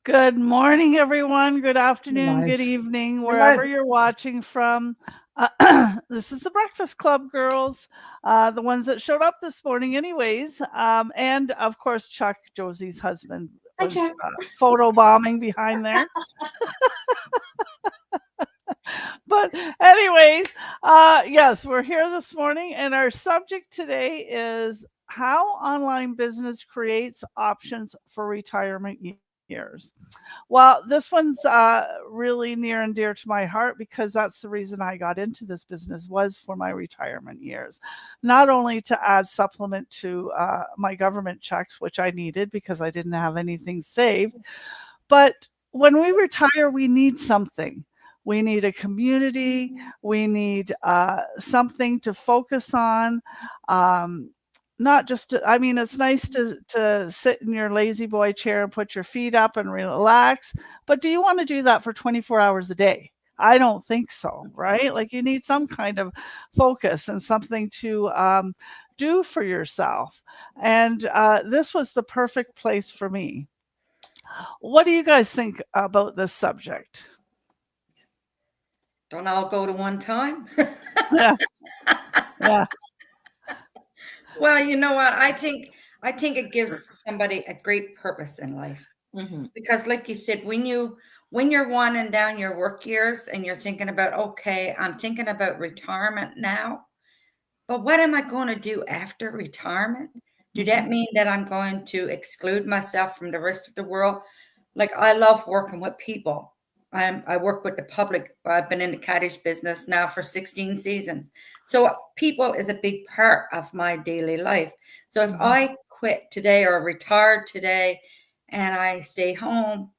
Good morning, everyone. Good afternoon, good Live. evening, We're wherever live. you're watching from. This is the Breakfast Club girls, the ones that showed up this morning, anyways. And of course, Chuck, Josie's husband, Hi, was Chuck. photo bombing behind there. But, anyways, yes, we're here this morning, and our subject today is how online business creates options for retirement years. Well, this one's really near and dear to my heart because that's the reason I got into this business was for my retirement years. Not only to add supplement to my government checks, which I needed because I didn't have anything saved, but when we retire, we need something. We need a community. We need something to focus on. Um, not just to, I mean, it's nice to sit in your lazy boy chair and put your feet up and relax, but do you want to do that for 24 hours a day? I don't think so, right? Like you need some kind of focus and something to do for yourself. And this was the perfect place for me. What do you guys think about this subject? Don't all go to one time? Yeah, yeah. Well, you know what? I think it gives somebody a great purpose in life. Mm-hmm. Because like you said, when you're winding down your work years and you're thinking about, okay, I'm thinking about retirement now, but what am I going to do after retirement? Do that Mhm, mean that I'm going to exclude myself from the rest of the world? Like I love working with people. I work with the public. I've been in the cottage business now for 16 seasons. So people is a big part of my daily life. So if mhm, I quit today or retired today and I stay home,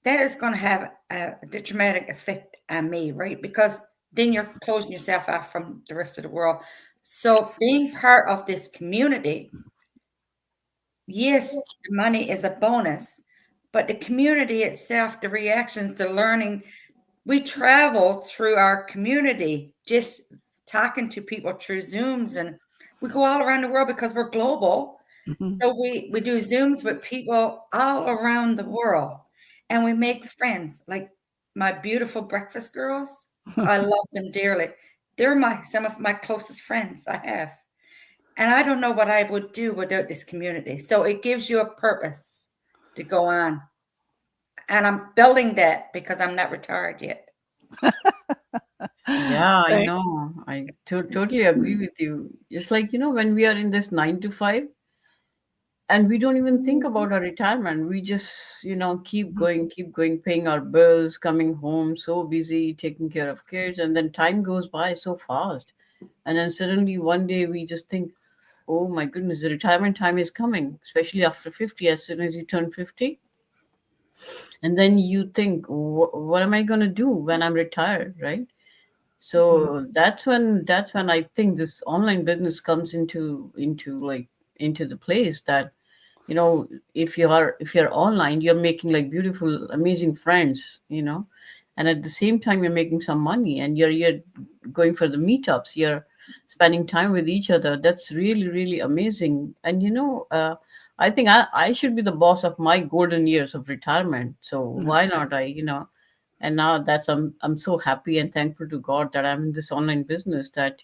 that is going to have a detrimental effect on me, right? Because then you're closing yourself off from the rest of the world. So being part of this community, yes, the money is a bonus, but the community itself, the reactions, the learning, we travel through our community, just talking to people through Zooms, and we go all around the world because we're global. mhm. So we do Zooms with people all around the world, and we make friends. Like my beautiful breakfast girls, I love them dearly. They're my some of my closest friends I have. And I don't know what I would do without this community. So it gives you a purpose to go on. And I'm building that because I'm not retired yet. Yeah, I Thank know. I totally agree with you. Just like, when we are in this 9 to 5 and we don't even think about our retirement, we just, keep going, paying our bills, coming home, so busy, taking care of kids. And then time goes by so fast. And then suddenly one day we just think, oh my goodness, the retirement time is coming, especially after 50, as soon as you turn 50. And then you think, what am I going to do when I'm retired, right? mhm, So that's when I think this online business comes into the place that, if you're online, you're making like beautiful, amazing friends, and at the same time you're making some money, and you're going for the meetups, you're spending time with each other. That's really, really amazing. And I think I should be the boss of my golden years of retirement. So yeah, why not and now I'm so happy and thankful to God that I'm in this online business, that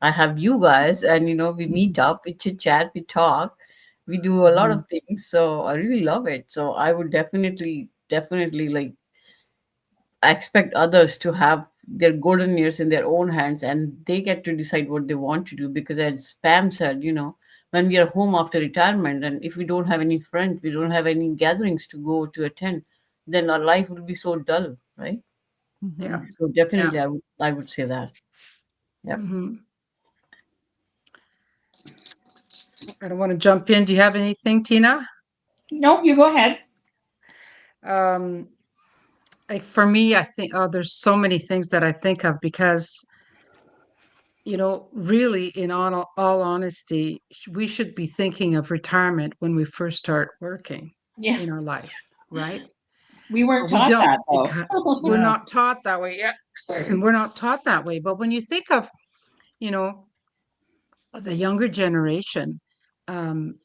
I have you guys, and we meet mhm, up, we chit chat, we talk, we do a lot mhm. of things. So I really love it. So I would definitely, like, I expect others to have their golden years in their own hands, and they get to decide what they want to do. Because as Pam said, when we are home after retirement, and if we don't have any friends, we don't have any gatherings to go to attend, then our life will be so dull, right? Mhm. Yeah. So Yeah. definitely I would say that. Yep. Hmm. I don't want to jump in. Do you have anything, Tina? Nope, you go ahead. Um, like for me, I think, oh, there's so many things that I think of because, really, in all honesty, we should be thinking of retirement when we first start working Yeah, in our life, right? we weren't But we taught don't that though. because we're Yeah. not taught that way. Yeah, we're not taught that way. But when you think of, you know, the younger generation, um,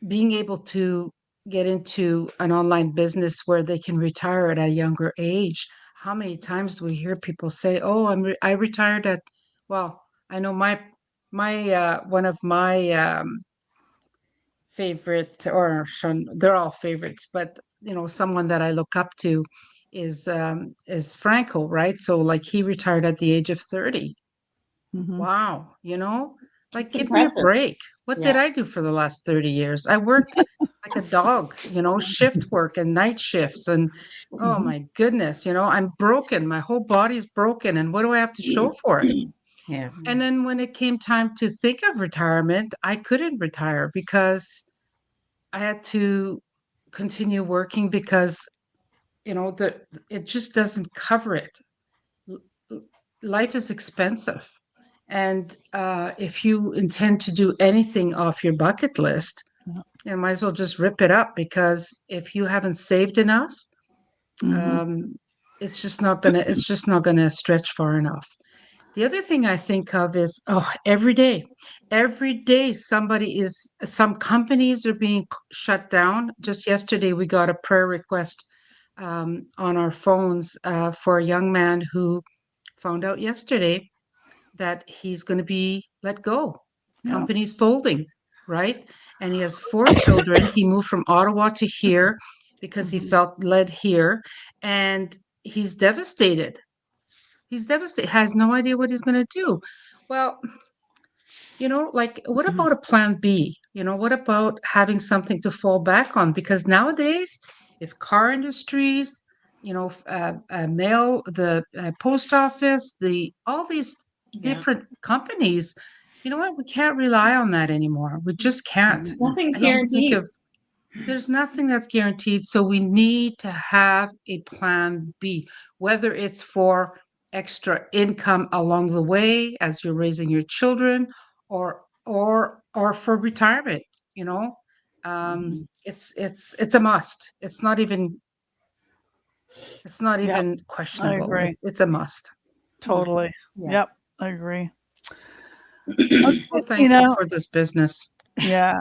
being able to get into an online business where they can retire at a younger age. How many times do we hear people say, "Oh, I retired at," well, I know my one of my favorite, or they're all favorites, but someone that I look up to is Franco, right? So like he retired at the age of 30. Mhm. Wow, like It's give me a impressive. break. What did Yeah. I do for the last 30 years? I worked like a dog, shift work and night shifts, and oh Mhm. my goodness, I'm broken. My whole body's broken, and what do I have to show for it? Yeah. And then when it came time to think of retirement, I couldn't retire because I had to continue working because, the it just doesn't cover it. L- Life is expensive. And if you intend to do anything off your bucket list, Yeah. you might as well just rip it up, because if you haven't saved enough, Mhm. it's just not gonna stretch far enough. The other thing I think of is, every day some companies are being shut down. Just yesterday, we got a prayer request on our phones for a young man who found out yesterday that he's going to be let go. Yeah. Company's folding, right? And he has 4 children. He moved from Ottawa to here because he Mhm. felt led here, and he's devastated. He's devastated, has no idea what he's going to do. Well, like, what about a plan B? What about having something to fall back on? Because nowadays, if car industries, mail, the post office, all these Yeah. different companies, you know what? We can't rely on that anymore. We just can't. Mhm. Nothing's I can think guaranteed. of There's nothing that's guaranteed, so we need to have a plan B, whether it's for extra income along the way as you're raising your children, or for retirement, you know. Mhm. It's a must. It's not even Yep. I questionable. agree. It's a must. Totally. Yeah. Yep. I agree. So Okay, thankful Tina. for this business. Yeah.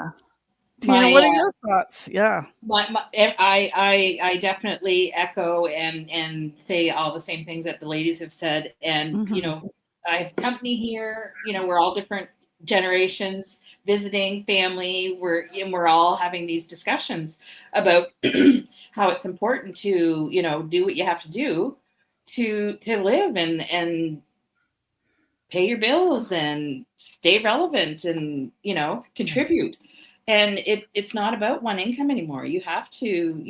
Tina, My what are your thoughts? Yeah. I definitely echo and say all the same things that the ladies have said. And Mhm. I have company here. We're all different generations visiting family. We're all having these discussions about how it's important to do what you have to do to live and pay your bills and stay relevant and contribute. And it's not about one income anymore. You have to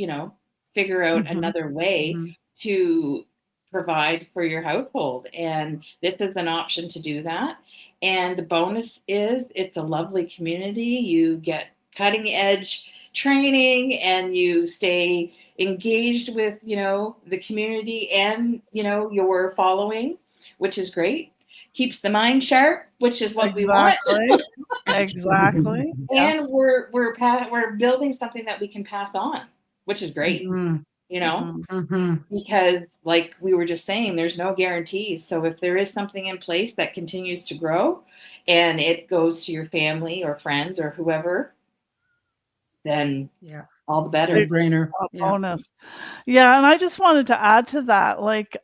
figure out Mhm. another way Mhm. to provide for your household, and this is an option to do that. And the bonus is it's a lovely community. You get cutting edge training and you stay engaged with the community and your following, which is great. Keeps the mind sharp, which is what we want. Exactly. Exactly. And Yes. we're building something that we can pass on, which is great, Mhm. Mhm. Mhm. because like we were just saying, there's no guarantees. So if there is something in place that continues to grow and it goes to your family or friends or whoever, then Yeah. all the No better. brainer. A Yeah. bonus. Yeah, and I just wanted to add to that, like,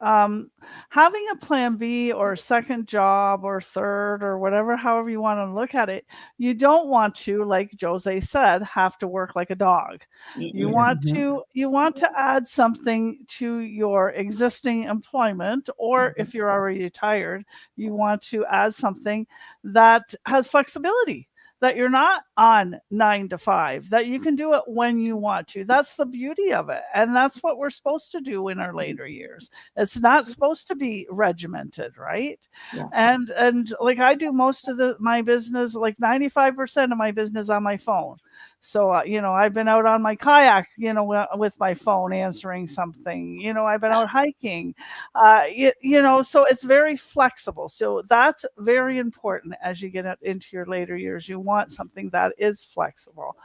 having a plan B or second job or third or whatever, however you want to look at it, you don't want to, like Jose said, have to work like a dog. You Mm-mm. want Mhm. to add something to your existing employment, or Mhm. if you're already retired, you want to add something that has flexibility, that you're not on 9 to 5, that you can do it when you want to. That's the beauty of it. And that's what we're supposed to do in our later years. It's not supposed to be regimented, right? Yeah. And like I do most of my business, like 95% of my business on my phone. So, I've been out on my kayak, with my phone answering something, I've been out hiking, so it's very flexible. So that's very important as you get into your later years. You want something that is flexible.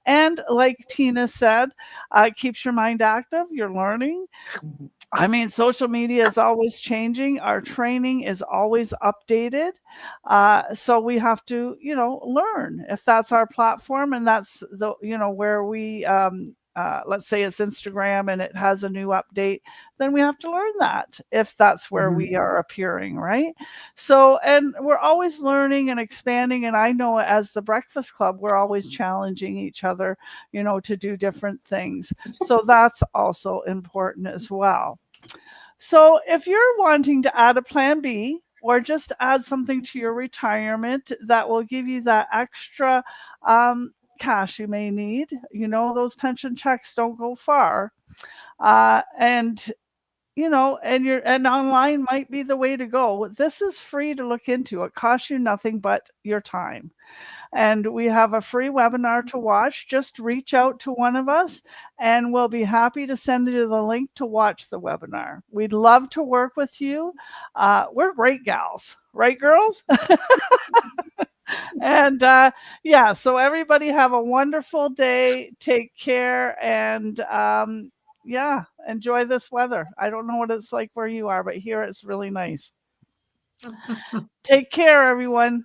And like Tina said, keeps your mind active, you're learning. I mean, social media is always changing. Our training is always updated. So we have to, learn if that's our platform and that's where we, let's say it's Instagram and it has a new update, then we have to learn that if that's where Mhm. we are appearing, right? So, and we're always learning and expanding. And I know as the Breakfast Club, we're always challenging each other, to do different things. So that's also important as well. So, if you're wanting to add a plan B or just add something to your retirement that will give you that extra cash you may need, those pension checks don't go far. And and online might be the way to go. This is free to look into. It costs you nothing but your time. And we have a free webinar to watch. Just reach out to one of us and we'll be happy to send you the link to watch the webinar. We'd love to work with you. We're great gals, right, girls? And yeah, so everybody have a wonderful day. Take care and yeah, enjoy this weather. I don't know what it's like where you are, but here it's really nice. Take care, everyone.